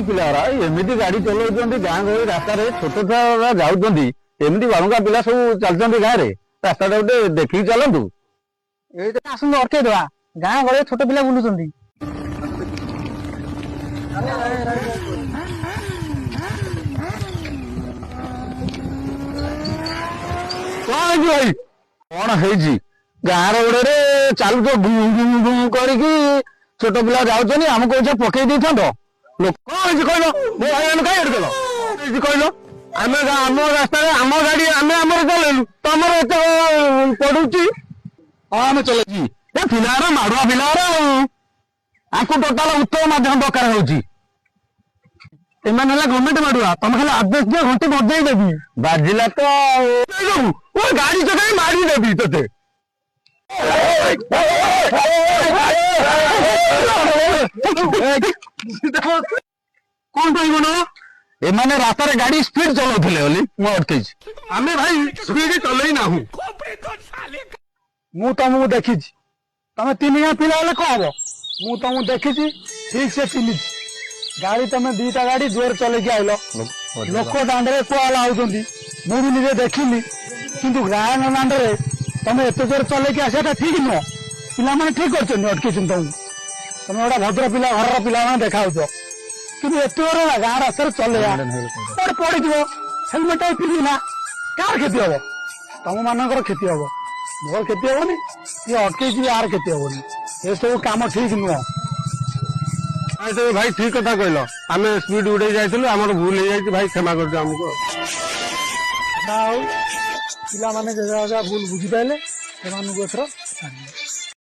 ପିଲା ଏମିତି ଗାଡି ଚଲାଉଛନ୍ତି ଗାଁ ଗହଳି ରାସ୍ତାରେ ଛୋଟ ଛୁଆ ଯାଉଛନ୍ତି ଏମିତି ବାଳୁଙ୍ଗା ପିଲା ସବୁ ଚାଲୁଛନ୍ତି ଗାଁରେ ରାସ୍ତାଟା ଗୋଟେ ଦେଖିକି ଚାଲନ୍ତୁ। ଏଇଟା ଆସନ୍ତୁ ଅଟକେଇଦବା ଗାଁ ଗହଳିରେ ଛୋଟ ପିଲା ବୁଲୁଛନ୍ତି। କଣ ହେଇଛି ଭାଇ କଣ ହେଇଛି ଗାଁର ଗୋଡରେ ଚାଲୁଛ କରିକି ଛୋଟ ପିଲା ଯାଉଛନ୍ତି ଆମକୁ ଏଇଟା ପକେଇ ଦେଇଥାନ୍ତ ଲୋକ କଣ ହେଇଛି କହିଲ ମୋ ଭାଇ ଆମେ କାହିଁ ଅଟକେଇଲ ହେଇଛି କହିଲ ଆମେ ଆମ ରାସ୍ତାରେ ଆମ ଗାଡି ଆମେ ଆମର ଚଲେଇଲୁ ତମର ଏତେ ପଡୁଛି। ହଁ ଆମେ ଚଲେଇଛି ଏ ପିଲାର ମାଡୁଆ ପିଲାର ଆଙ୍କୁ ଟୋଟାଲ ଉତ୍ତର ମାଧ୍ୟମ ଦରକାର ହଉଛି। ଏମାନେ ହେଲା ଗଭର୍ଣ୍ଣମେଣ୍ଟ ମାଡୁଆ ତମେ ଖାଲି ଆଦେଶ ଦିଅ ଘଣ୍ଟି ବଜେଇ ଦେବି ବାଜିଲା ତ ଗାଡି ଚକାଇ ମାରି ଦେବି ତତେ। କଣ କହିବ ନା ଏମାନେ ରାସ୍ତାରେ ଗାଡି ସ୍ପିଡ ଚଲାଉଥିଲେ ବୋଲି ମୁଁ ଅଟକେଇଛି। ଆମେ ଭାଇ ସ୍ପିଡ ଚଲେଇ ନାହୁଁ। ମୁଁ ତମକୁ ଦେଖିଛି ତମେ ତିନି ଜଣ ପିଲା ହେଲେ କଣ ହବ ମୁଁ ତମକୁ ଦେଖିଛି ଠିକ ସେ ଚିହ୍ନିଛି। ଗାଡି ତମେ ଦିଟା ଗାଡି ଜୋର ଚଲେଇକି ଆଇଲ ଲୋକ ଦାଣ୍ଡରେ କୁଆଲା ହଉଛନ୍ତି ମୁଁ ବି ନିଜେ ଦେଖିଲି କିନ୍ତୁ ଗାଁ ଦାଣ୍ଡରେ ତମେ ଏତେ ଜୋର ଚଲେଇକି ଆସିବାଟା ଠିକ ନୁହଁ। ପିଲାମାନେ ଠିକ କରିଛନ୍ତି ଅଟକେଇଛନ୍ତି ତମକୁ ତମେ ଗୋଟେ ଭଦ୍ର ପିଲା ଘରର ପିଲାମାନେ ଦେଖାଉଛ କିନ୍ତୁ ଏତେ ଜୋର ନା ଗାଁ ରାସ୍ତାରେ ଚଲେଇବା କୁଆଡେ ପଡିଯିବ ହେଲମେଟ ପିନ୍ଧି ନା କାହାର କ୍ଷତି ହବ ତମ ମାନଙ୍କର କ୍ଷତି ହବ ମୋର କ୍ଷତି ହବନି ଇଏ ଅଟକେଇଛି ଆର କ୍ଷତି ହବନି ଏସବୁ କାମ ଠିକ ନୁହଁ। ଭାଇ ଠିକ କଥା କହିଲ ଆମେ ସ୍ପିଡ ଉଡେଇ ଯାଇଥିଲୁ ଆମର ଭୁଲ ହେଇଯାଇଛି ଭାଇ କ୍ଷମା କରିଦିଅ ଆମକୁ। ଆଉ ପିଲାମାନେ ଯାହା ଭୁଲ ବୁଝିପାରିଲେ ସେମାନଙ୍କୁ ଏଥର